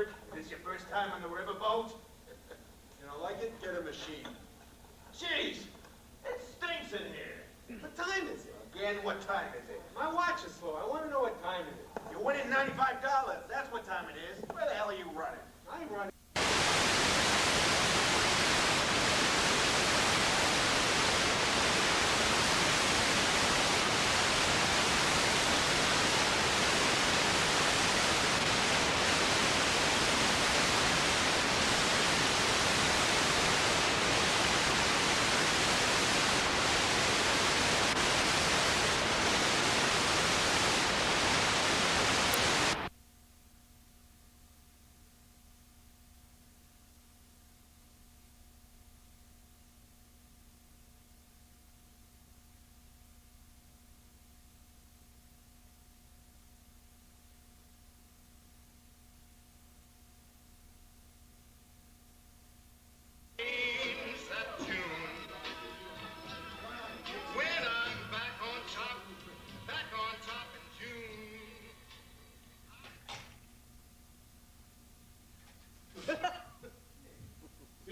Maverick? Is this your first time on the riverboat? You don't like it? Get a machine. Jeez, it stinks in here. What time is it? Again, what time is it? My watch is slow. I want to know what time it is. You're winning $95. That's what time it is. Where the hell are you running? I'm running.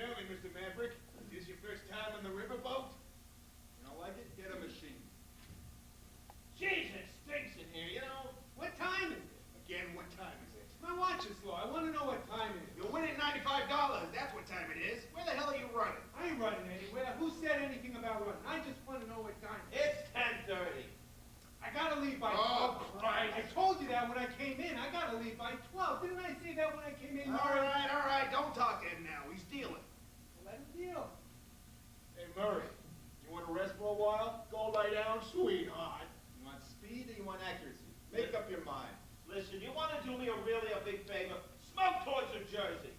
Tell me, Mr. Maverick, is this your first time on the riverboat? You don't like it? Get a machine. Jeez, it stinks in here, you know. What time is it? Again, what time is it? My watch is slow. I want to know what time it is. You're winning $95. That's what time it is. Where the hell are you running? I ain't running anywhere. Who said anything about running? I just want to know what time it is. It's 10:30. I gotta leave by 12. Oh, Christ. I told you that when I came in. I gotta leave by 12. Didn't I say that when I came in? All right. Don't talk to him now. He's dealing. Let him deal. Hey, Murray, you want to rest for a while? Go lie down, sweetheart. You want speed or you want accuracy? Make up your mind. Listen, you want to do me really a big favor? Smoke towards New Jersey.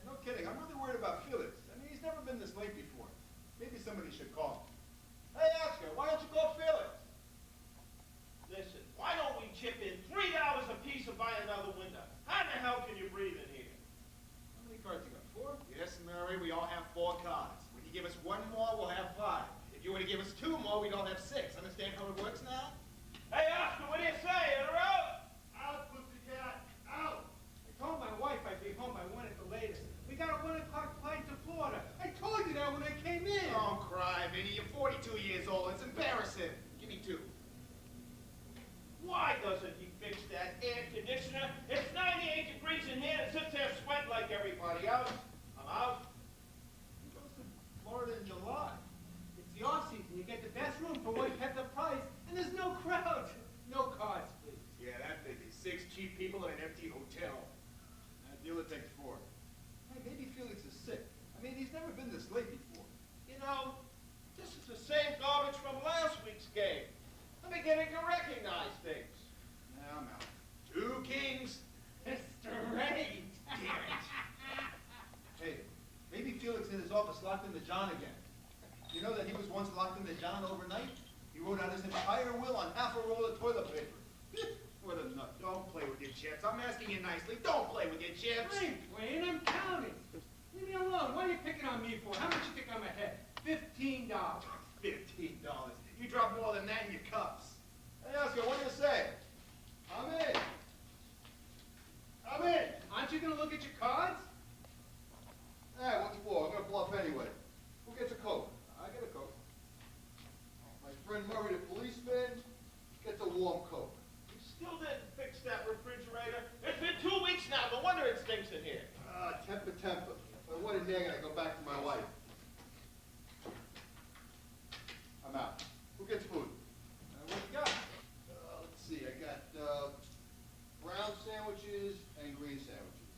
No kidding. I'm really worried about Felix. I mean, he's never been this late before. Maybe somebody should call him. Hey, Oscar, why don't you call Felix? Listen, why don't we chip in $3 a piece and buy another window? How the hell can you breathe in here? How many cards you got? 4? Yes, Mary, we all have 4 cards. When you give us 1 more, we'll have 5. If you were to give us 2 more, we'd all have 6. Understand how it works now? Hey, Oscar, what do you say? In a row? Out, pussycat, out. I told my wife I'd be home by 1 at the latest. We got a 1 o'clock flight to Florida. I told you that when I came in. Don't cry, Vinny. You're 42 years old. It's embarrassing. Give me 2. Why doesn't he fix that air conditioner? It's 98 degrees in here and sits there sweating like everybody else. I'm out. He goes to Florida in July. It's the off-season. You get the best room for what you have the price, and there's no crowd. No cards, please. Yeah, that figures. 6 cheap people in an empty hotel. That dealer takes 4. Hey, maybe Felix is sick. I mean, he's never been this late before. You know, this is the same garbage from last week's game. I'm beginning to recognize things. Now I'm out. 2 kings. Straight. Damn it. Hey, maybe Felix in his office locked in the John again. You know that he was once locked in the John overnight? He wrote out his entire will on half a roll of toilet paper. What a nut. Don't play with your chips. I'm asking you nicely. Don't play with your chips. I ain't playing, I'm counting. Leave me alone. What are you picking on me for? How much you think I'm ahead? $15. $15. You drop more than that in your cups. Hey, Oscar, what do you say? I'm in. I'm in. Aren't you going to look at your cards? Hey, what's for? I'm gonna bluff anyway. Who gets a Coke? I get a Coke. My friend Murray, the policeman, gets a warm Coke. You still didn't fix that refrigerator? It's been 2 weeks now. No wonder it stinks in here. Temper. But what in there, I gotta go back to my wife. I'm out. Who gets food? What you got? Let's see, I got brown sandwiches and green sandwiches.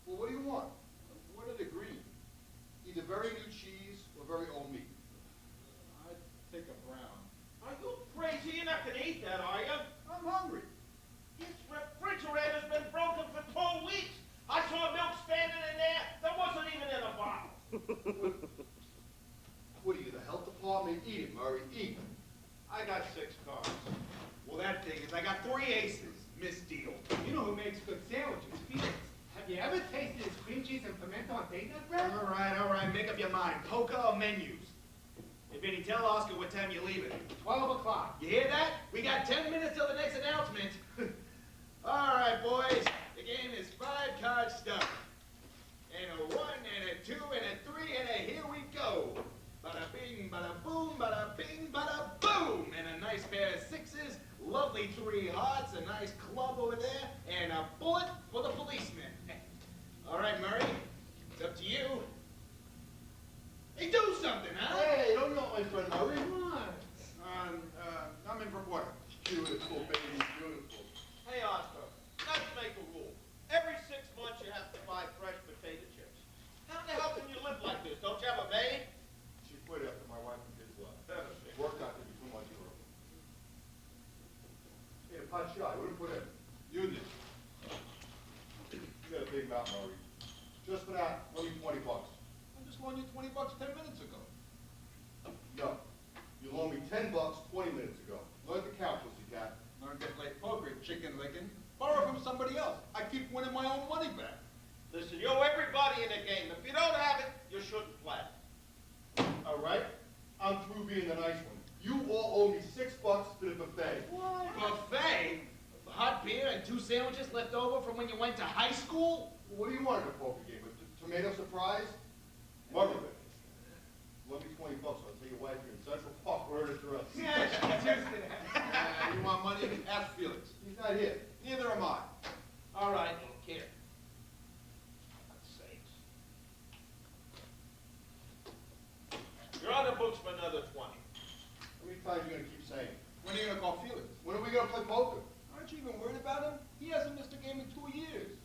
Well, what do you want? What are the green? Either very new cheese or very old meat. I'd take a brown. Are you crazy? You're not going to eat that, are you? I'm hungry. This refrigerator's been broken for 2 weeks. I saw milk standing in there that wasn't even in a bottle. What are you, the health department? Eat it, Murray, eat. I got 6 cards. Well, that figures. I got 3 aces. Misdeal. You know who makes good sandwiches? Felix. Have you ever tasted his cream cheese and pimento on peanut bread? All right. Make up your mind. Poker or menus? Hey, Vinny, tell Oscar what time you're leaving. 12 o'clock. You hear that? We got 10 minutes till the next announcement. All right, boys. The game is 5-card stuff. And a 1, and a 2, and a 3, and a here we go. Bada bing, bada boom, bada bing, bada boom. And a nice pair of 6s, lovely 3 hearts, a nice club over there, and a bullet for the policeman. All right, Murray, it's up to you. Hey, do something, huh? Hey, don't yell at my friend Murray. Come on. I'm in for quarter. Beautiful, baby, beautiful. Hey, Oscar, let's make a rule. Every 6 months you have to buy fresh potato chips. How the hell can you live like this? Don't you have a maid? She quit after my wife and kids left. Worked out to be too much work. Hey, a pot shot, what did you put in? Union. You got a big mouth, Murray. Just for that, let me $20. I just loaned you $20 10 minutes ago. No. You loaned me $10 20 minutes ago. Learn to count, pussycat. Learn to play poker, chicken licking. Borrow from somebody else. I keep winning my own money back. Listen, you owe everybody in the game. If you don't have it, you shouldn't play. All right? I'm through being the nice one. You all owe me $6 for the buffet. What? Buffet? Hot beer and 2 sandwiches left over from when you went to high school? What do you want in a poker game? A tomato surprise? Murray, lend me $20. I'll tell your wife you're in Central Park. Word is for us. You want money? Ask Felix. He's not here. Neither am I. All right, here. God's sakes. You're on the books for another 20. How many times are you going to keep saying? When are you gonna call Felix? When are we going to play poker? Aren't you even worried about him? He hasn't missed a game in 2 years.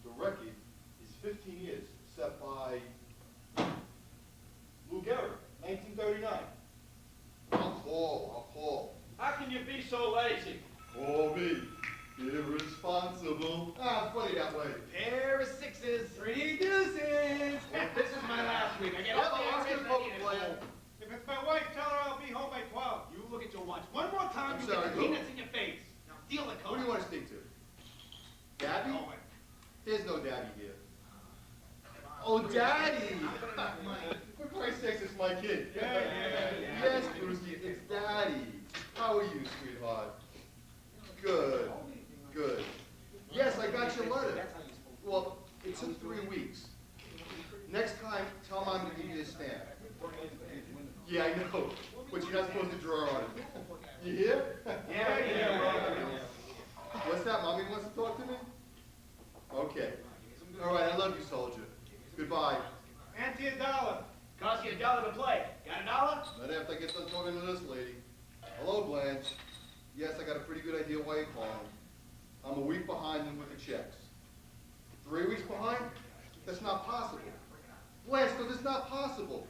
The record is 15 years, set by Lou Gehrig, 1939. I'll call. How can you be so lazy? Call me. Irresponsible. Ah, funny that way. Pair of 6s. 3 deuces. This is my last week. I get Hello, up there Oscar, and I poker get it player. home. If it's my wife, tell her I'll be home by 12. You look at your watch. One more time, I'm you sorry, get the who? peanuts in your face. Now deal the Who code. do you want to speak to? Gabby? Oh, wait. There's no Daddy here. Oh, Daddy! I'm gonna have money. For Christ's sakes, it's my kid. Yeah. Yes, Brucey, it's Daddy. How are you, sweetheart? Good. Good. Yes, I got your letter. That's how you're supposed to. Well, it took 3 weeks. Next time, tell Mom to give you a stamp. Yeah, I know, but you're not supposed to draw on it. You hear? What's that? Mommy wants to talk to me? Okay. All right, I love you, soldier. Goodbye. Ante $1. Cost you $1 to play. Got $1? Not after I get done talking to this lady. Hello, Blanche. Yes, I got a pretty good idea why you're calling. I'm a week behind them with the checks. 3 weeks behind? That's not possible. Blanche, no, that's not possible.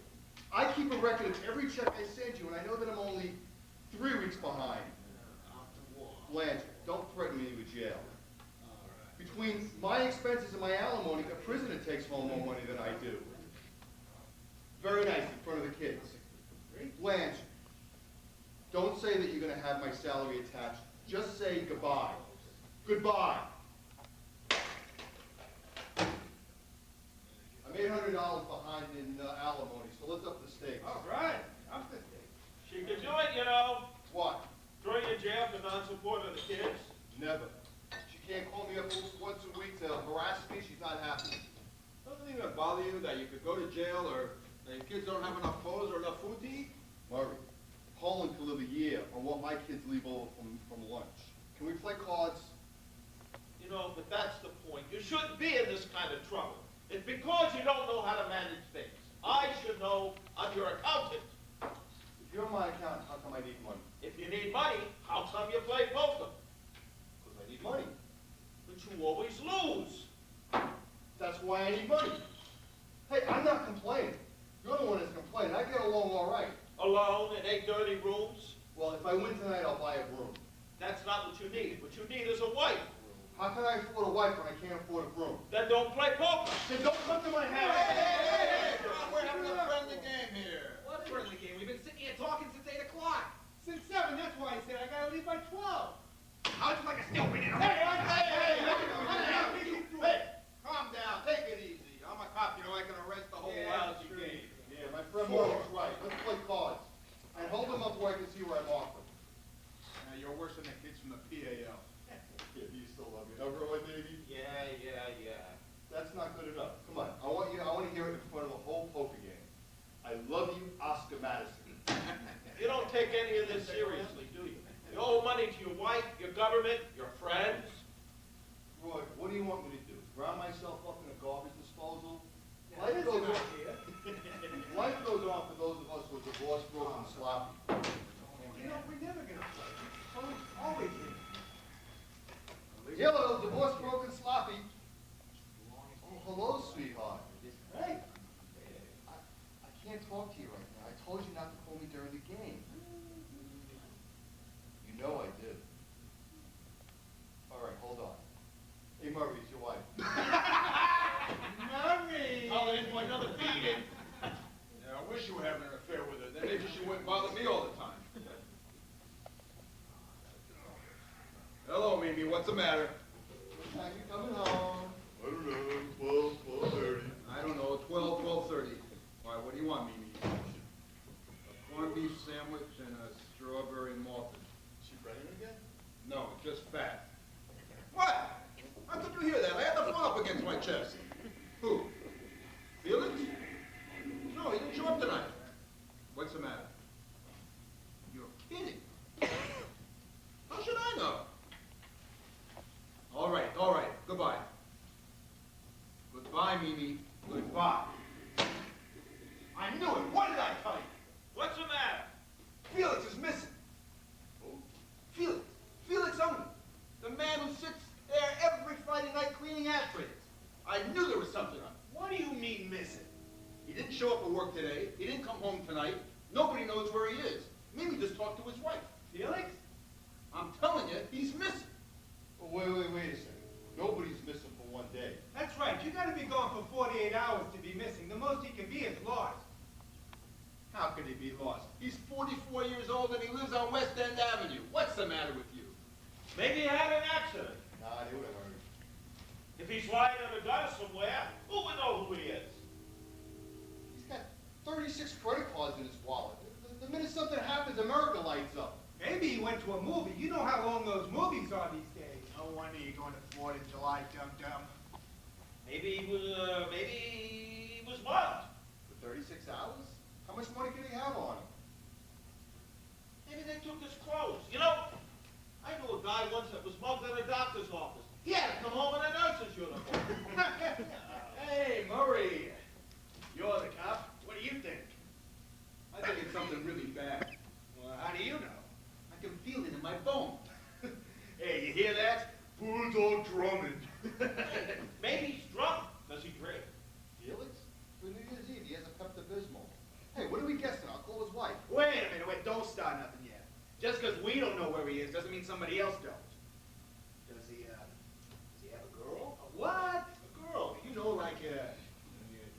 I keep a record of every check I send you, and I know that I'm only 3 weeks behind. Blanche, don't threaten me with jail. Between my expenses and my alimony, a prisoner takes home more money than I do. Very nice in front of the kids. Blanche, don't say that you're going to have my salary attached. Just say goodbye. Goodbye. I'm $800 behind in alimony, so let's up the stakes. All right. I'm the state. She can do it, you know. What? Throw you in jail for non-support of the kids. Never. She can't call me up once a week to harass me. She's not happy. Doesn't it even bother you that you could go to jail or that your kids don't have enough clothes or enough food to eat? Murray, Poland could live a year on what my kids leave over from lunch. Can we play cards? You know, but that's the point. You shouldn't be in this kind of trouble. It's because you don't know how to manage things. I should know. I'm your accountant. If you're my accountant, how come I need money? If you need money, how come you play poker? Because I need money. But you always lose. That's why I need money. Hey, I'm not complaining. You're the one that's complaining. I get along all right. Alone in 8 dirty rooms? Well, if I win tonight, I'll buy a broom. That's not what you need. What you need is a wife. How can I afford a wife when I can't afford a broom? Then don't play poker. Then don't come to my house. Hey, we're having a friendly game here. What friendly game? We've been sitting here talking since 8 o'clock. Since 7, that's why I said I gotta leave by 12. How'd you like a steel wing in a Hey, calm down. Take it easy. I'm a cop. You know I can arrest the whole lousy game. Yeah, my friend Mark's right. Let's play cards. And hold them up where I can see where I'm off them. You're worse than the kids from the PAL. Yeah, do you still love me? this seriously, do you? You owe money to your wife, your government, your friends. Roy, what do you want me to do? Drown myself up in a garbage disposal? Now, Life this goes is on. an idea. Life goes on for those of us who are divorced, broke, and sloppy. You know, we're never gonna fight. Always win. Hello, divorced, broken, sloppy. Oh, hello, sweetheart. Hey, I can't talk to you right now. I told you not to call me during the game. You know I did. All right, hold on. Hey, Murray, it's your wife. Murray! I'll in for another beating. Yeah, I wish you were having an affair with her. Then maybe she wouldn't bother me all the time. Hello, Mimi. What's the matter? What time you coming home? I don't know, 12, 12:30. I don't know, 12, 12:30. All right, what do you want, Mimi? A corned beef sandwich and a strawberry muffin. She pregnant again? No, just fat. What? How could you hear that? I had the phone up against my chest. Who? Felix? No, he didn't show up tonight. What's the matter? You're kidding. How should I know? All right, goodbye. Goodbye, Mimi. Goodbye. I knew it. What did I tell you? What's the matter? Felix is missing. Who? Felix. Felix only. The man who sits there every Friday night cleaning ashtrays. I knew there was something up. What do you mean missing? He didn't show up at work today. He didn't come home tonight. Nobody knows where he is. Mimi just talked to his wife. Felix? I'm telling you, he's missing. Oh, wait a second. Nobody's missing for one day. That's right. You gotta be gone for 48 hours to be missing. The most he can be is lost. How could he be lost? He's 44 years old and he lives on West End Avenue. What's the matter with you? Maybe he had an accident. Nah, they would have heard. If he's lying in a gutter somewhere, who would know who he is? He's got 36 credit cards in his wallet. The minute something happens, America lights up. Maybe he went to a movie. You know how long those movies are these days. No wonder you're going to 4th of July, dum-dum. Maybe he was wild. For 36 hours? How much money could he have on him? Maybe they took his clothes. You know, I knew a guy once that was mugged in a doctor's office. He had to come home in a nurse's uniform. Hey, Murray. You're the cop. What do you think? I think it's something really bad. Well, how do you know? I can feel it in my bones. Hey, you hear that? Who's all drumming? Maybe he's drunk. Does he drink? Felix? For New Year's Eve, he has a Pepto-Bismol. Hey, what are we guessing? I'll call his wife. Wait a minute, don't start nothing yet. Just because we don't know where he is doesn't mean somebody else don't. Does he have a girl? A what? A girl, you know, like,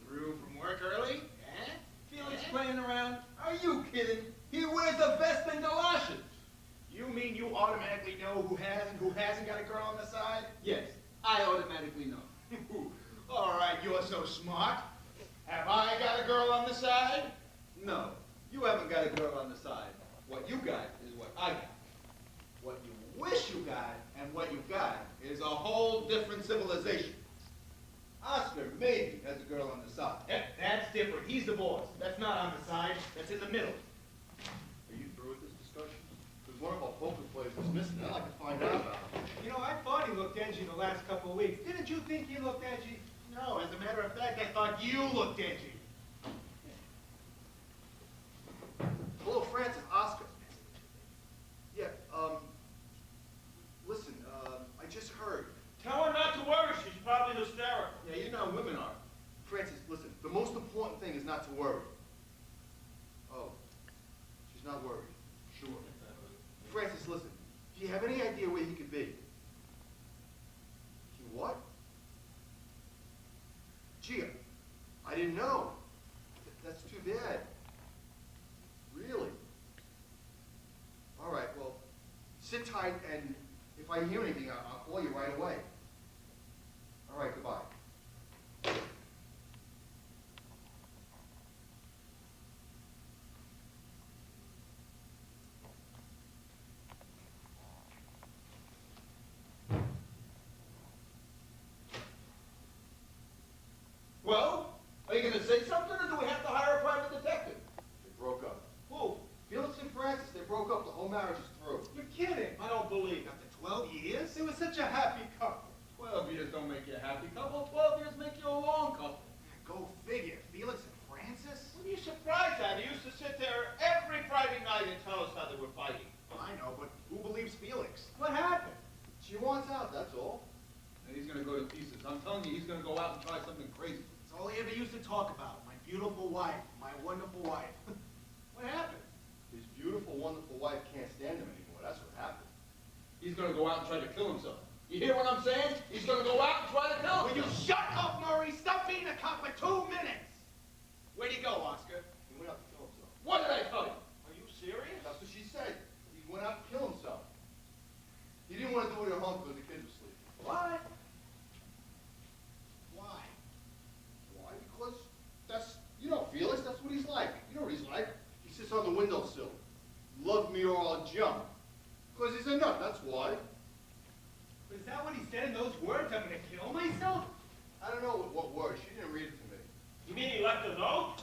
through from work early? Eh? Felix playing around? Are you kidding? He wears a vest and galoshes. You mean you automatically know who has and who hasn't got a girl on the side? Yes, I automatically know. All right, you're so smart. Have I got a girl on the side? No, you haven't got a girl on the side. What you got is what I got. What you wish you got and what you got is a whole different civilization. Oscar maybe has a girl on the side. That's different. He's the boss. That's not on the side. That's in the middle. Are you through with this discussion? Because one of our poker players is missing. I'd like to find out about him. You know, I thought he looked edgy the last couple of weeks. Didn't you think he looked edgy? No, as a matter of fact, I thought you looked edgy. Hello, Francis. Oscar. Yeah, listen, I just heard. Tell her not to worry. She's probably hysterical. Yeah, you know women are. Francis, listen, the most important thing is not to worry. Oh, she's not worried. Sure. Francis, listen, do you have any idea where he could be? He what? Gee, I didn't know. That's too bad. Really? All right, well, sit tight, and if I hear anything, I'll call you right away. All right, goodbye. Well, are you going to say something, or do we have to hire a private detective? They broke up. Who? Felix and Francis, they broke up marriage is through. You're kidding. I don't believe it. After 12 years? They were such a happy couple. 12 years don't make you a happy couple. 12 years make you a long couple. Go figure. Felix and Francis? What are you surprised at? He used to sit there every Friday night and tell us how they were fighting. I know, but who believes Felix? What happened? She wants out, that's all. And he's gonna go to pieces. I'm telling you, he's gonna go out and try something crazy. It's all he ever used to talk about. My beautiful wife. My wonderful wife. What happened? His beautiful, wonderful wife can't stand him anymore. That's what happened. He's gonna go out and try to kill himself. You hear what I'm saying? He's gonna go out and try to kill Will you himself. shut up, Murray? Stop being a cop for 2 minutes! Where'd he go, Oscar? He went out to kill himself. What did I tell you? Are you serious? That's what she said. He went out to kill himself. He didn't want to do it at home because the kids were sleeping. What? Why? Why? Because that's, you know, Felix, that's what he's like. You know what he's like. He sits on the windowsill. Love me or I'll jump. Because he's a nut, that's why. Is that what he said in those words? I'm gonna kill myself? I don't know what words. She didn't read it to me. You mean he left a note?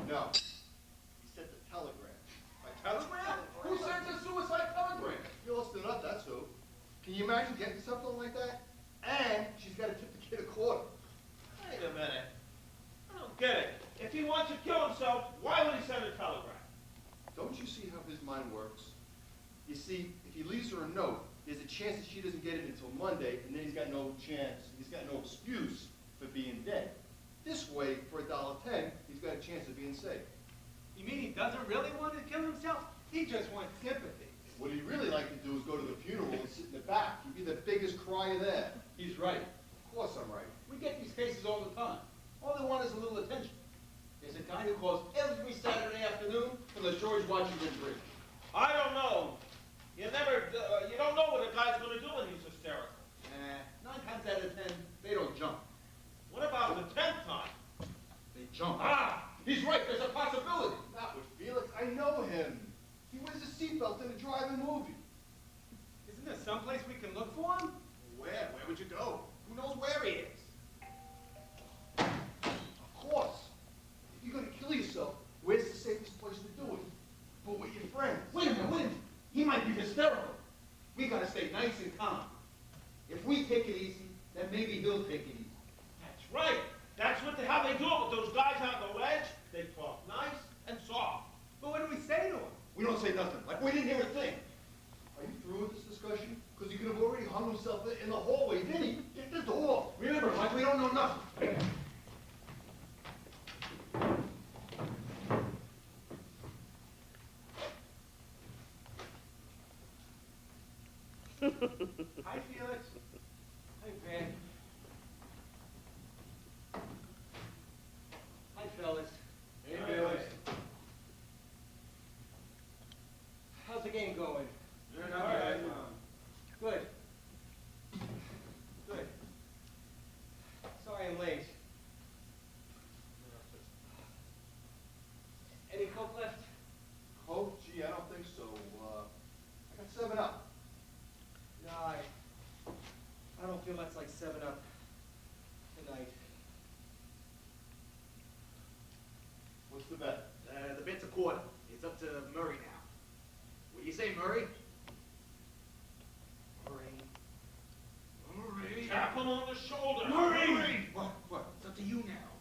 No. He sent the telegram. A telegram? Who sends a suicide telegram? Felix the nut, that's who. Can you imagine getting something like that? And she's got to tip the kid a quarter. Wait a minute. I don't get it. If he wants to kill himself, why would he send a telegram? Don't you see how his mind works? You see, if he leaves her a note, there's a chance that she doesn't get it until Monday, and then he's got no chance, he's got no excuse for being dead. This way, for $1.10, he's got a chance of being safe. You mean he doesn't really want to kill himself? He just wants sympathy. What he'd really like to do is go to the funeral and sit in the back. He'd be the biggest crier there. He's right. Of course I'm right. We get these cases all the time. All they want is a little attention. There's a guy who calls every Saturday afternoon from the George Washington Bridge. I don't know. You don't know what a guy's going to do when he's hysterical. 9 times out of 10, they don't jump. What about the 10th time? They jump. Ah! He's right, there's a possibility. Not with Felix. I know him. He wears a seatbelt in a drive-in movie. Isn't there someplace we can look for him? Where? Where would you go? Who knows where he is? Of course. If you're going to kill yourself, where's the safest place to do it? But with your friends. Wait a minute. He might be hysterical. We gotta stay nice and calm. If we take it easy, then maybe he'll take it easy. That's right. That's how they do it with those guys on the ledge. They talk nice and soft. But what do we say to him? We don't say nothing, like we didn't hear a thing. Are you through with this discussion? Because he could have already hung himself in the hallway, didn't he? Get the door. Remember, like we don't know nothing. Hi, Felix. Hi, Ben. Hi, fellas. Hey, Felix. How's the game going? You're not right. Good. Good. Sorry I'm late. Any Coke left? Oh, gee, I don't think so. I got 7 Up. No, I don't feel much like 7 Up tonight. What's the bet? The bet's a quarter. It's up to Murray now. What do you say, Murray? Murray. Tap him on the shoulder. Murray! What? It's up to you now.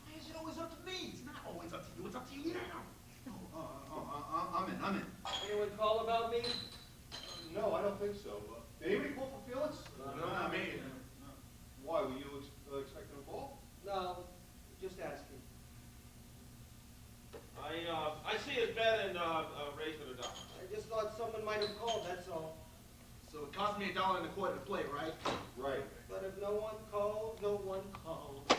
Why is it always up to me? It's not always up to you. It's up to you now. I'm in. Anyone call about me? No, I don't think so. Did anybody call for Felix? No, not me. Why? Were you expecting a call? No, just asking. I see his bed and raised it a dollar. I just thought someone might have called, that's all. So it cost me $1.25 to play, right? Right. But if no one called, no one called.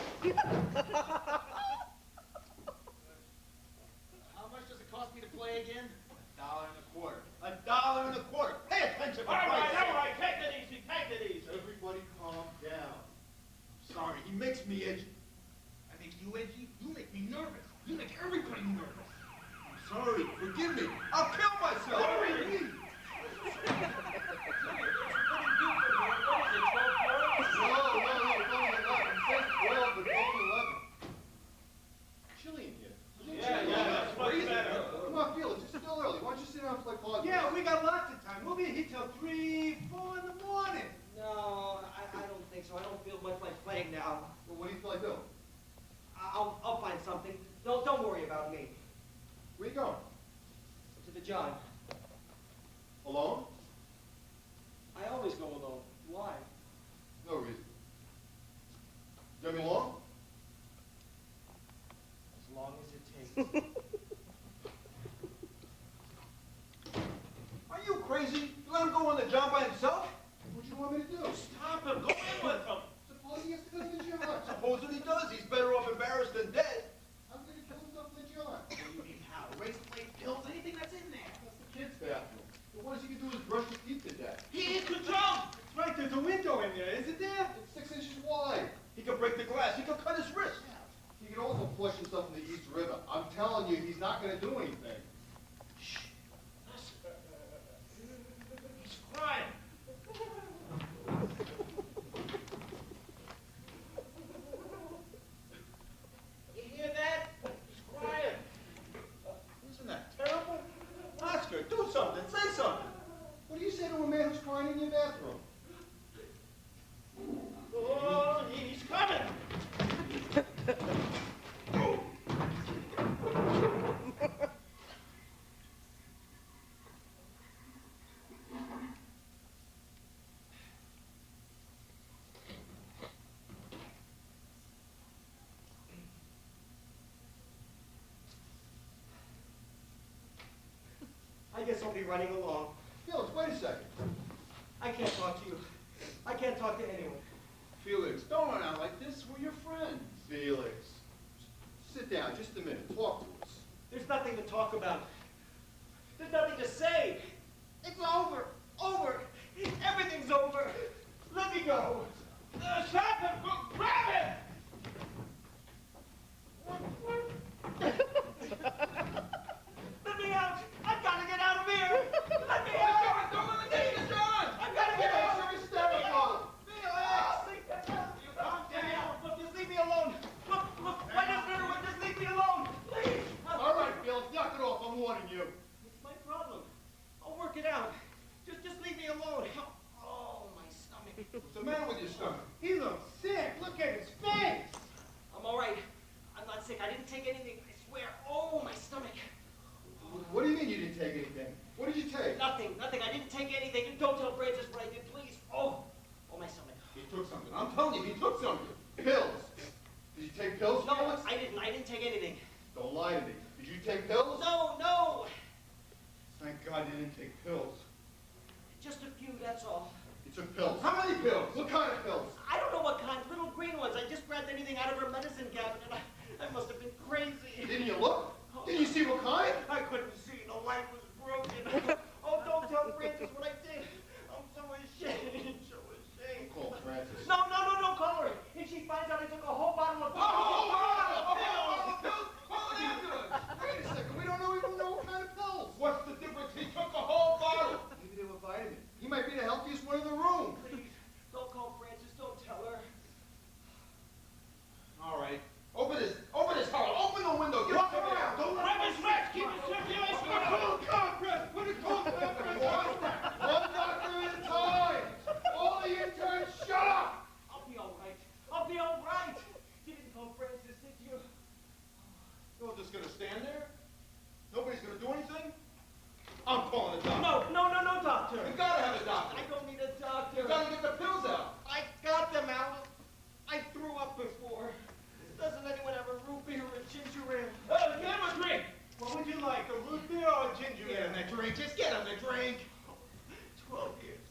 How much does it cost me to play again? $1.25. $1.25. Pay attention, for All Christ's sake. right. Take it easy. Take it easy. Everybody calm down. Sorry, he makes me edgy. I make you edgy. You make me nervous. You make everybody nervous. I'm sorry, forgive me. I'll kill myself. Sorry. No, it's only 11. It says 12, but it's only 11. Chilly in here. Yeah, that's much better. Come on, Felix, it's still early. Why don't you sit down and play cards? Yeah, we got lots John. Alone? I always go alone. Why? No reason. Get me along? As long as it takes. Are you crazy? You let him go on the job by himself? What do you want me to do? Stop him. Go in with him. Suppose he has to go to the job. Suppose that he does. He's better off embarrassed than dead. I'm going to kill himself in the job. What do you mean how? Razor blade pills, anything that's in there. That's the kid's bathroom. The worst he can do is brush his teeth to death. He could jump. That's right, there's a window in there, isn't there? It's 6 inches wide. He could break the glass. He could cut his wrist. He can also flush himself in the East River. I'm telling you, he's not going to do anything. He's crying. You hear that? He's crying. Isn't that terrible? Oscar, do something. Say something. What do you say to a man who's crying in your bathroom? Oh, he's coming. I guess I'll be running along. Felix, wait a second. I can't talk to you. I can't talk to anyone. Felix, don't run out like this. We're your friends. Felix, sit down just a minute. Talk to us. There's nothing to talk about. There's nothing to say. It's over. Over. Everything's over. Let me go. Stop him. Grab him. Let me out. I've got to get out of here. Let me out. Don't let me take this, John! I've got to get out. You're hysterical. Calm down. Look, just leave me alone. Look, why doesn't everyone just leave me alone? Please. All right, Felix, knock it off. I'm warning you. What's my problem? I'll work it out. Just leave me alone. Oh, my stomach. What's the matter with your stomach? He looks sick. Look at his face. I'm all right. I'm not sick. I didn't take anything. I swear. Oh, my stomach. What do you mean you didn't take anything? What did you take? Nothing. I didn't take anything. Don't tell Francis what I did, please. Oh, my stomach. He took something. I'm telling you, he took something. Pills. Did you take pills, No, Felix? I didn't. I didn't take anything. Don't lie to me. Did you take pills? No. Thank God you didn't take pills. Just a few, that's all. You took pills. How many pills? What kind of pills? I don't know what kind. Little green ones. I just grabbed anything out of her medicine cabinet. I must have been crazy. Didn't you look? Didn't you see what kind? I couldn't see. The light was broken. Oh, don't tell Francis what I did. I'm so ashamed. So ashamed. Call Francis. No, call her. If she finds out I took a whole bottle of pills. Wait a second. We don't even know what kind of pills. What's the difference? He took a whole bottle. Maybe they were vitamins. He might be the healthiest one in the room. Please, don't call Francis. Don't tell her. All right. Open this hole. Open the window. Get up around. Don't Grab his wrist. Keep the circulation going. compress. Put a cold compress. One doctor at a time. All the interns, shut up. I'll be all right. I'll be all right. You didn't call Francis, did you? You're just gonna stand there? Nobody's gonna do anything? I'm calling a doctor. No, doctor. You gotta have a doctor. I don't need a doctor. You gotta get the pills out. I got them out. I threw up before. Doesn't anyone have a root beer or a ginger ale? Get him a drink. What would you like, a root beer or a ginger ale? Get him the drink. Just get him the drink. 12 years.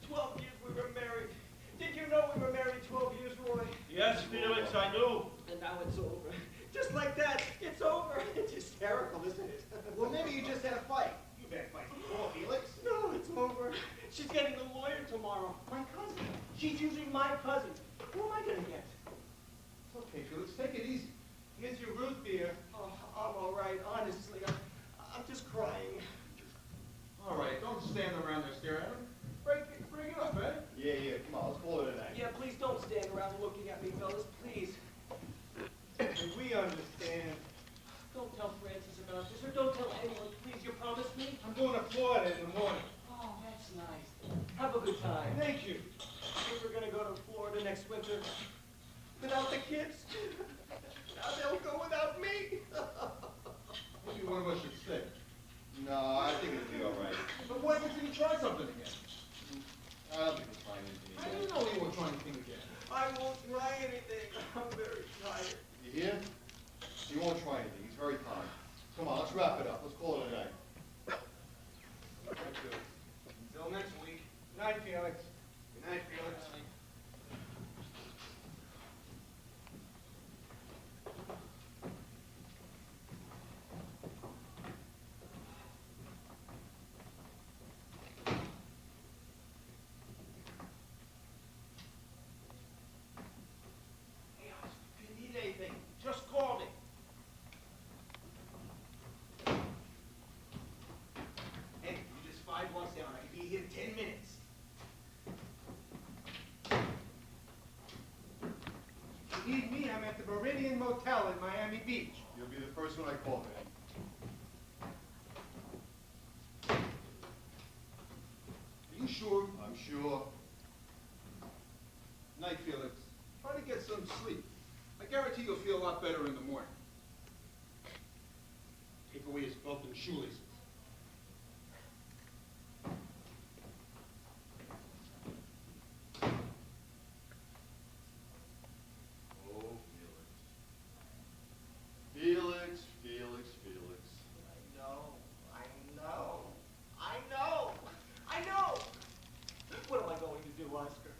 12 years we were married. Did you know we were married 12 years, Roy? Yes, Felix, I knew. And now it's over. Just like that. It's over. It's hysterical, isn't it? Well, maybe you just had a fight. You've had fights before, Felix. No, it's over. She's getting a lawyer tomorrow. My cousin. She's usually my cousin. Who am I going to get? Okay, Felix, take it easy. Here's your root beer. Oh, I'm all right. Honestly, I'm just crying. All right, don't stand around there staring at him. Bring it up, eh? Yeah, come on, let's call it a night. Yeah, please don't stand around looking at me, fellas. Please. We understand. Don't tell Francis about this, or don't tell anyone, please. You promise me? I'm going to Florida in the morning. Oh, that's nice. Have a good time. Thank you. We were gonna go to Florida next winter. Without the kids. Now they'll go without me. Maybe one of us should stay. No, I something again. I don't think we're trying anything How do again. you know you won't try anything again? I won't try anything. I'm very tired. You hear? He won't try anything. He's very kind. Come on, let's wrap it up. Let's call it a night. Until next week. Good night, Felix. Good night, Felix. Hey, if you need anything, just call me. Hey, you're just 5 blocks down. I can be here in 10 minutes. If you need me, I'm at the Meridian Motel in Miami Beach. You'll be the first one I call, man. Are you sure? I'm sure. Night, Felix. Try to get some sleep. I guarantee you'll feel a lot better in the morning. Take away his belt and shoelaces. Oh, Felix. Felix, Felix, Felix. I know. I know. I know. I know. What am I going to do, Oscar?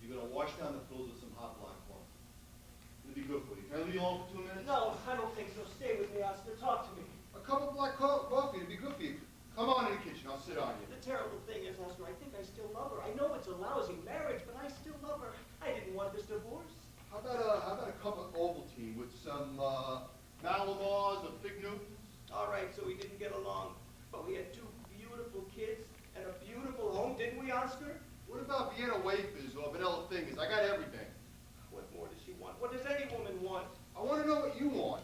You're gonna wash down the pills with some hot black coffee. It'll be good for you. Can I leave you alone for 2 minutes? No, I don't think so. Stay with me, Oscar. Talk to me. A cup of black coffee. It'll be good for you. Come on in the kitchen. I'll sit on you. The terrible thing is, Oscar, I think I still love her. I know it's a lousy marriage, but I still love her. I didn't want this divorce. How about a cup of Ovaltine with some Malamars or Fig Newtons? All right, so we didn't get along, but we had 2 beautiful kids and a beautiful home, didn't we, Oscar? What about Vienna wafers or vanilla fingers? I got everything. What more does she want? What does any woman want? I want to know what you want.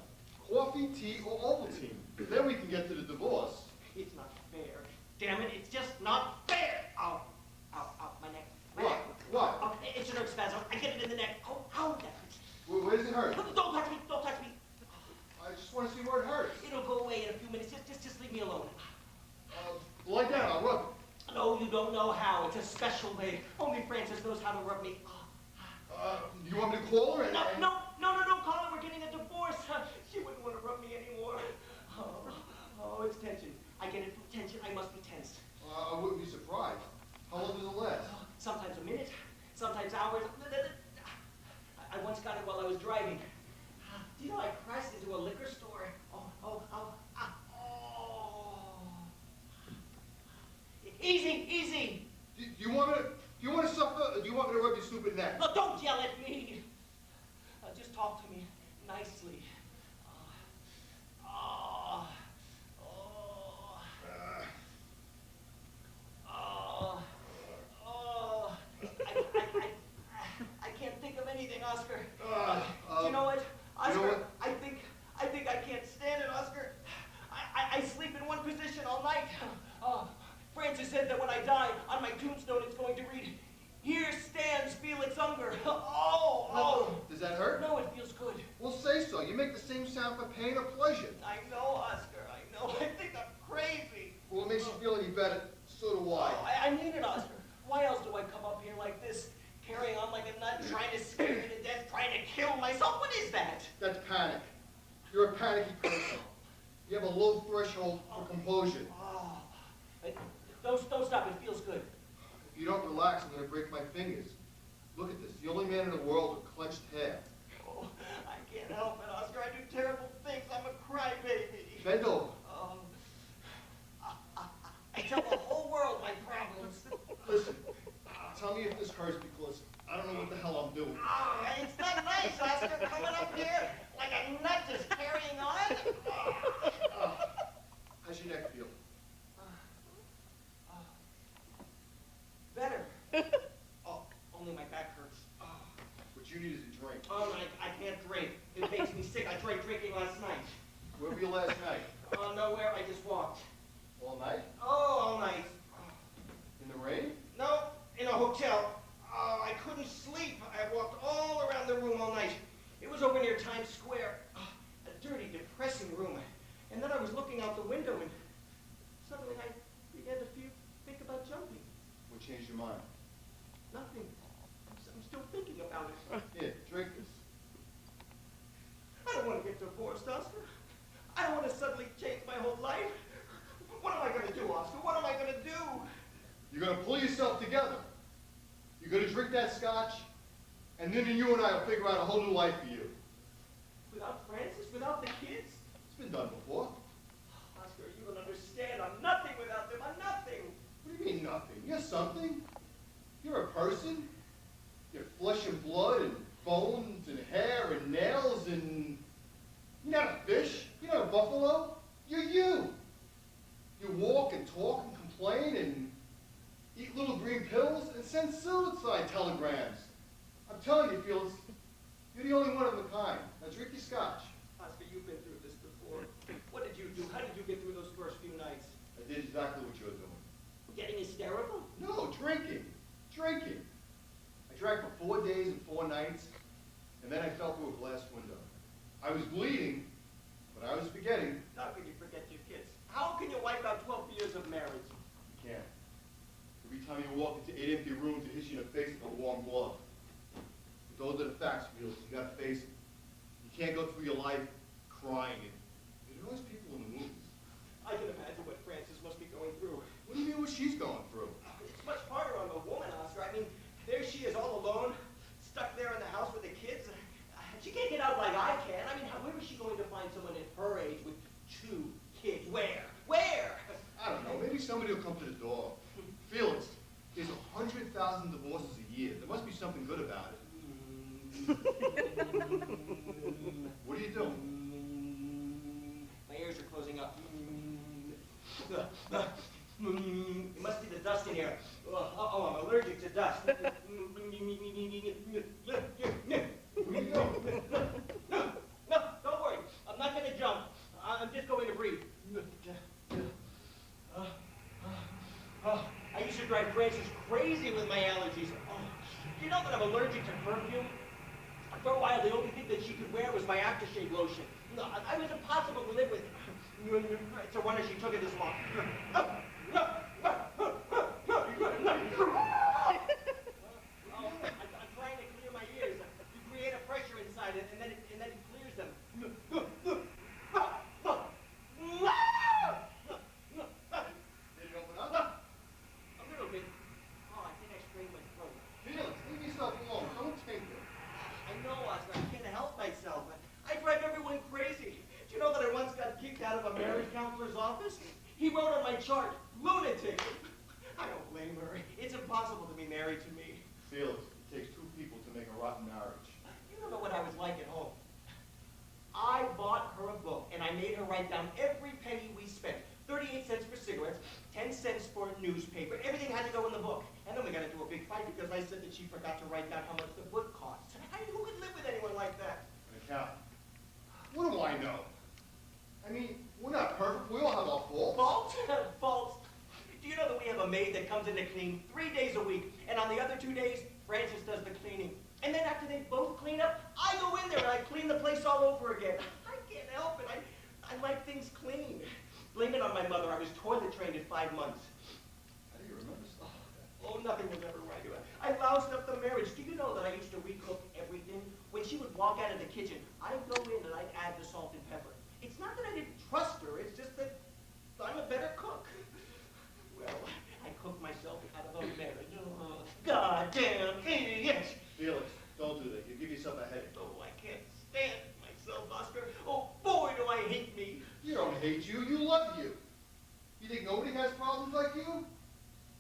Coffee, tea, or Ovaltine. Then we can get to the divorce. It's not fair. Damn it, it's just not fair. Ow, ow, ow, my neck. My What? neck. What? Oh, it's a nerve spasm. I get it in the neck. Oh, ow, that hurts. Where does it hurt? Don't touch me, don't touch me. I just want to see where it hurts. It'll go away in a few minutes. Just leave me alone. Lie down. I'll rub it. No, you don't know how. It's a special way. Only Frances knows how to rub me. You want me to call her? No, Colin, we're getting a divorce. She wouldn't want to rub me anymore. Oh, it's tension. I get it from tension. I must be tense. I wouldn't be surprised. How long does it last? Sometimes a minute, sometimes hours. I once got it while I was driving. Do you know I crashed into a liquor store? Oh. Easy. Do you want to suffer, or do you want me to rub your stupid neck? No, don't yell at me. Just talk to me nicely. I can't think of anything, Oscar. You know what, Oscar? You know what? I think I can't stand it, Oscar. I sleep in one position all night. Francis said that when I die, on my tombstone it's going to read, "Here stands Felix Unger." Oh. Does that hurt? No, it feels good. Well, say so. You make the same sound for pain or pleasure. I know, Oscar, I know. I think I'm crazy. Well, it makes you feel any better. So do I. Oh, I mean it, Oscar. Why else do I come up here like this, carrying on like a nut, trying to scare me to death, trying to kill myself? What is that? That's panic. You're a panicky person. You have a low threshold for composure. Don't stop. It feels good. If you don't relax, I'm going to break my fingers. Look at this. The only man in the world with clenched hair. Oh, I can't help it, Oscar. I do terrible things. I'm a crybaby. Bend over. I tell the whole world my problems. Listen, tell me if this hurts because I don't know what the hell I'm doing. It's not nice, Oscar, coming up here like a nut just carrying on. How's your neck feel? Better. Only my back hurts. What you need is a drink. Oh, I can't drink. It makes me sick. I tried drinking last night. Where were you last night? Nowhere. I just walked. All night? Oh, all night. In the rain? No, in a hotel. I couldn't sleep. I walked all around the room all night. It was over near Times Square. A dirty, depressing room. And then I was looking out the window and suddenly I began to think about jumping. Oscar. What am I going to do? You're going to pull yourself together. You're going to drink that scotch, and then you and I will figure out a whole new life for you. Without Francis? Without the kids? It's been done before. Oscar, you don't understand. I'm nothing without them. I'm nothing. What do you mean nothing? You're something. You're a person. You're flesh and blood and bones and hair and nails and... You're not a fish. You're not a buffalo. You're you. You walk and talk and complain and eat little green pills and send suicide telegrams. I'm telling you, Felix, you're the only one of a kind. Now drink your scotch. Oscar, you've been through this before. What did you do? How did you get through those first few nights? I did exactly what you're doing. Getting hysterical? No, drinking. Drinking. I drank for 4 days and 4 nights, and then I fell through a glass window. I was bleeding, but I was forgetting. How can you forget your kids? How can you wipe out 12 years of marriage? You can't. Every time you walk into 8 empty rooms, it hits you in the face with a warm glove. But those are the facts, Felix. You gotta face them. You can't go through your life crying. There's always people in the movies. I can imagine what Frances must be going through. What do you mean what she's going through? It's much harder on the woman, Oscar. I mean, there she is all alone, stuck there in the house with the kids. She can't get out like I can. I mean, where is she going to find someone at her age with 2 kids? Where? Where? I don't know. Maybe somebody will come to the door. Felix, there's 100,000 divorces a year. There must be something good about it. What are you doing? My ears are closing up. It must be the dust in here. Oh, I'm allergic to dust. What are you doing? No, don't worry. I'm not going to jump. I'm just going to breathe. I used to drive Frances crazy with my allergies. Oh, do you know that I'm allergic to perfume? For a while, the only thing that she could wear was my aftershave lotion. No, I was impossible to live with. It's a wonder she took it this long. I'm trying to clear my ears. You create a pressure inside it, and then it clears them. Did it open up? A little bit. Oh, I think I sprained my throat. Felix, leave yourself alone. Don't tinker. I know, Oscar. I can't help myself. I drive everyone crazy. Do you know that I once got kicked out of a marriage counselor's office? He wrote on my chart, lunatic. I don't blame her. It's impossible to be married to me. Felix, it takes 2 people to make a rotten marriage. You don't know what I was like at home. I bought her a book, and I made her write down every penny we spent. 38 cents for cigarettes, 10 cents for a newspaper. Everything had to go in the book. And then we got into a big fight because I said that she forgot to write down how much the book cost. I mean, who could live with anyone like that? An accountant. What do I know? I mean, we're not perfect. We all have our faults. Faults? Faults? Do you know that we have a maid that comes in to clean 3 days a week, and on the other 2 days, Frances does the cleaning. And then after they both clean up, I go in there and I clean the place all over again. I can't help it. I like things clean. Blame it on my mother. I was toilet trained at 5 months. How do you remember stuff like that? Oh, nothing was ever right. I loused up the marriage. Do you know that I used to recook everything? When she would walk out of the kitchen, I'd go in and I'd add the salt and pepper. It's not that I didn't trust her. It's just that I'm a better cook. Well, I cooked myself out of a marriage. Oh, goddamn idiot! Felix, don't do that. You give yourself a headache. Oh, I can't stand myself, Oscar. Oh, boy, do I hate me. You don't hate you. You love you. You think nobody has problems like you?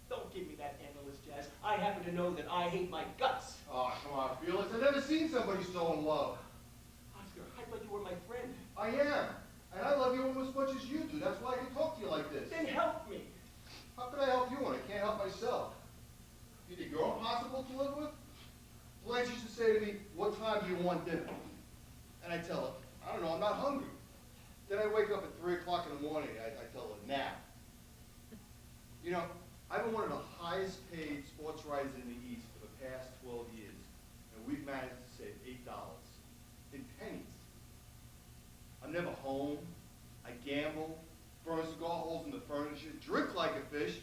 Don't give me that endless jazz. I happen to know that I hate my guts. Oh, come on, Felix. I've never seen somebody so in love. Oscar, I thought you were my friend. I am. And I love you almost as much as you do. That's why I can talk to you like this. Then help me. How could I help you when I can't help myself? You think you're impossible to live with? Blanche used to say to me, what time do you want dinner? And I tell her, I don't know, I'm not hungry. Then I wake up at 3 o'clock in the morning, I tell her, now. You know, I've been one of the highest paid sports writers in the East for the past 12 years, and we've managed to save $8 in pennies. I'm never home, I gamble, burn cigar holes in the furniture, drink like a fish,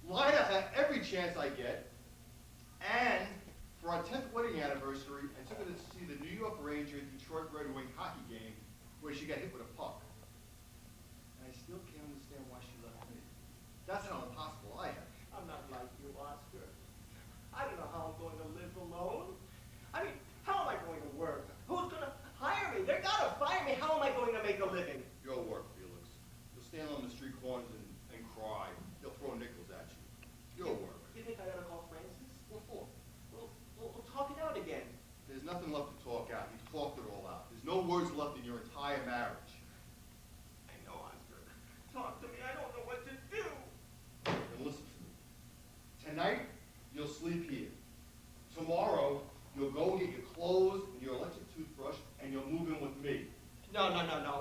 lie to her every chance I get, and for our 10th wedding anniversary, I took her to see the New York Ranger-Detroit Red Wing hockey game where she got hit with a puck. And I still can't understand why she left me. That's going to live alone. I mean, how am I going to work? Who's going to hire me? They're going to fire me. How am I going to make a living? You'll work, Felix. You'll stand on the street corners and cry. They'll throw nickels at you. You'll work. You think I ought to call Francis? What for? We'll talk it out again. There's nothing left to talk out. You've talked it all out. There's no words left in your entire marriage. I know, Oscar. Talk to me. I don't know what to do. And listen to me. Tonight, you'll sleep here. Tomorrow, you'll go get your clothes and your electric toothbrush, and you'll move in with me. No.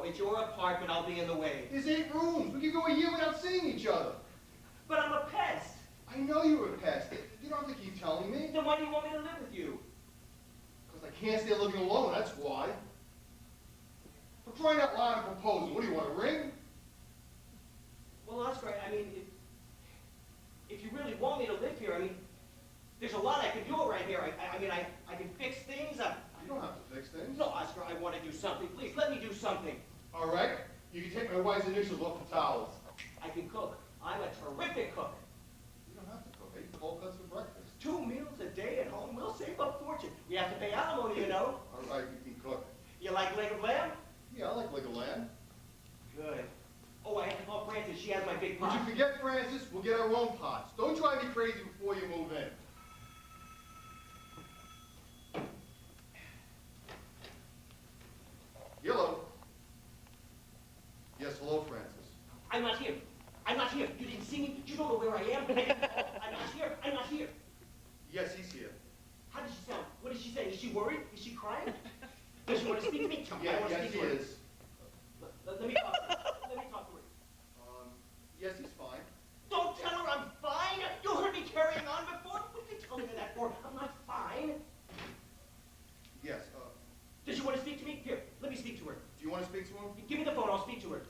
It's your apartment. I'll be in the way. There's 8 rooms. We could go a year without seeing each other. But I'm a pest. I know you were a pest. You don't have to keep telling me. Then why do you want me to live with you? Because I can't stay living alone, that's why. For crying out loud and proposing, what do you want, a ring? Well, Oscar, I mean, if you really want me to live here, I mean, there's a lot I can do around here. I mean, I can fix things. You don't have to fix things. No, Oscar, I want to do something. Please, let me do something. All right, you can take my wife's initials off the towels. I can cook. I'm a terrific cook. You don't have to cook. I eat cold cuts for breakfast. 2 meals a day at home. We'll save up fortune. We have to pay alimony, you know. All right, you can cook. You like leg of lamb? Yeah, I like a lamb. Good. Oh, I have to call Frances. She has my big Would pot. you forget, Francis? We'll get our own pots. Don't drive me crazy before you move in. Hello. Yes, hello, Francis. I'm not here. I'm not here. You didn't see me. You don't know where I am. I'm not here. I'm not here. Yes, he's here. How does she sound? What is she saying? Is she worried? Is she crying? Does she want to speak to me? Tell me. I want to Yes, speak he to her. is. Let me talk to her. Let me talk to her. Yes, he's fine. Don't tell her I'm fine. You heard me carrying on before. What are you telling me that for? I'm not fine. Yes, Does she want to speak to me? Here, let me speak to her. do you want to speak to him? Give me the phone. I'll speak to her.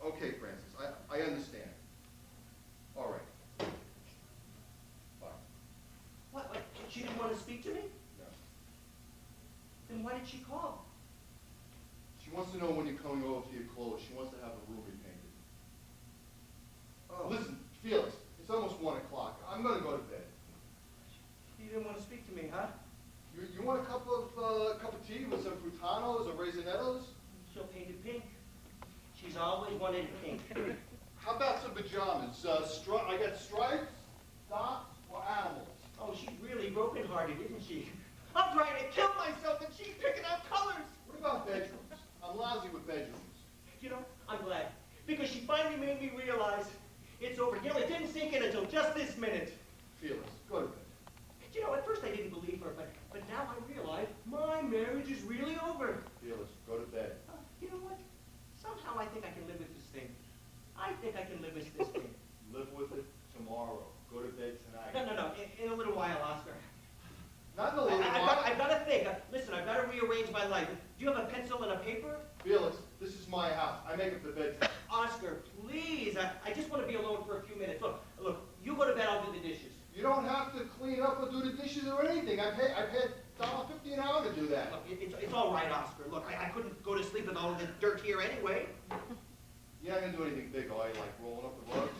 Okay, Francis, I understand. All right. Bye. What? She didn't want to speak to me? No. Then why did she call? She wants to know when you're coming over to your clothes. She wants to have the room repainted. Listen, Felix, it's almost 1 o'clock. I'm going to go to bed. You didn't want to speak to me, huh? You want a cup of tea with some frutanos or raisinettos? She'll paint it pink. She's always wanted it pink. How about some pajamas? I got stripes, dots, or animals. Oh, she's really broken-hearted, isn't she? I'm trying to kill myself and she's picking out colors. What about bedrooms? I'm lousy with bedrooms. You know, I'm glad. Because she finally made me realize it's over. You know, it didn't sink in until just this minute. Felix, go to bed. You know, at first I didn't believe her, but now I realize my marriage is really over. Felix, go to bed. You know what? Somehow I think I can live with this thing. I think I can live with this thing. Live with it tomorrow. Go to bed tonight. No. In a little while, Oscar. Not in a little while. I've got to think. Listen, I've got to rearrange my life. Do you have a pencil and a paper? Felix, this is my house. I make up the bed tonight. Oscar, please. I just want to be alone for a few minutes. Look. You go to bed. I'll do the dishes. You don't have to clean up or do the dishes or anything. I paid $1.50 an hour to do that. Look, it's all right, Oscar. Look, I couldn't go to sleep with all of the dirt here anyway. You're not gonna do anything big, are you? Like rolling up the rugs?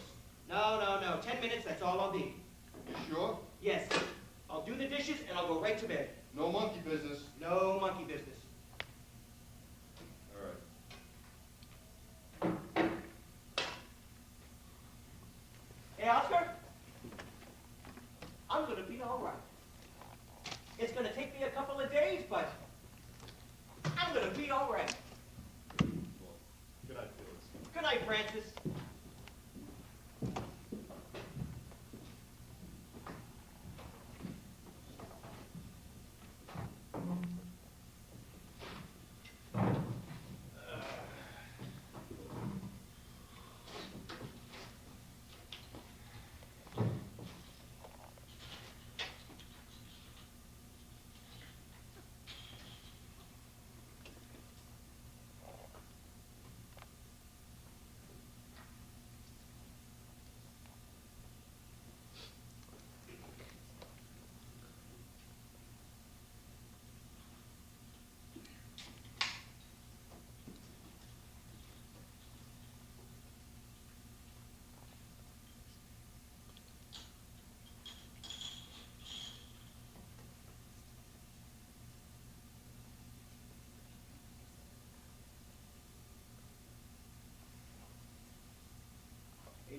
No. 10 minutes. That's all I'll need. You sure? Yes. I'll do the dishes and I'll go right to bed. No monkey business. No monkey business. All right. Hey, Oscar? I'm going to be all right. It's going to take me a couple of days, but I'm going to be all right. Well, good night, Felix. Good night, Francis.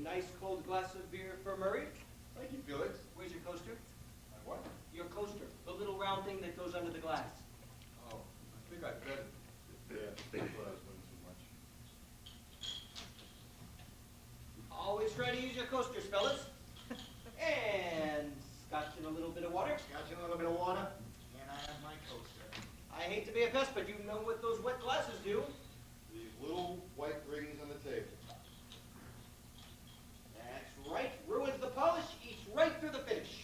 nice cold glass of beer for Murray. Thank you, Felix. Where's your coaster? My what? Your coaster, the little round thing that goes under the glass. Oh, I think I bet it. Yeah, that's what I was doing too much. Always try to use your coasters, fellas. And scotch and a little bit of water. Got you a little bit of water? Can I have my coaster? I hate to be a pest, but you know what those wet glasses do. These little white rings on the table. That's right. Ruins the polish, eats right through the finish.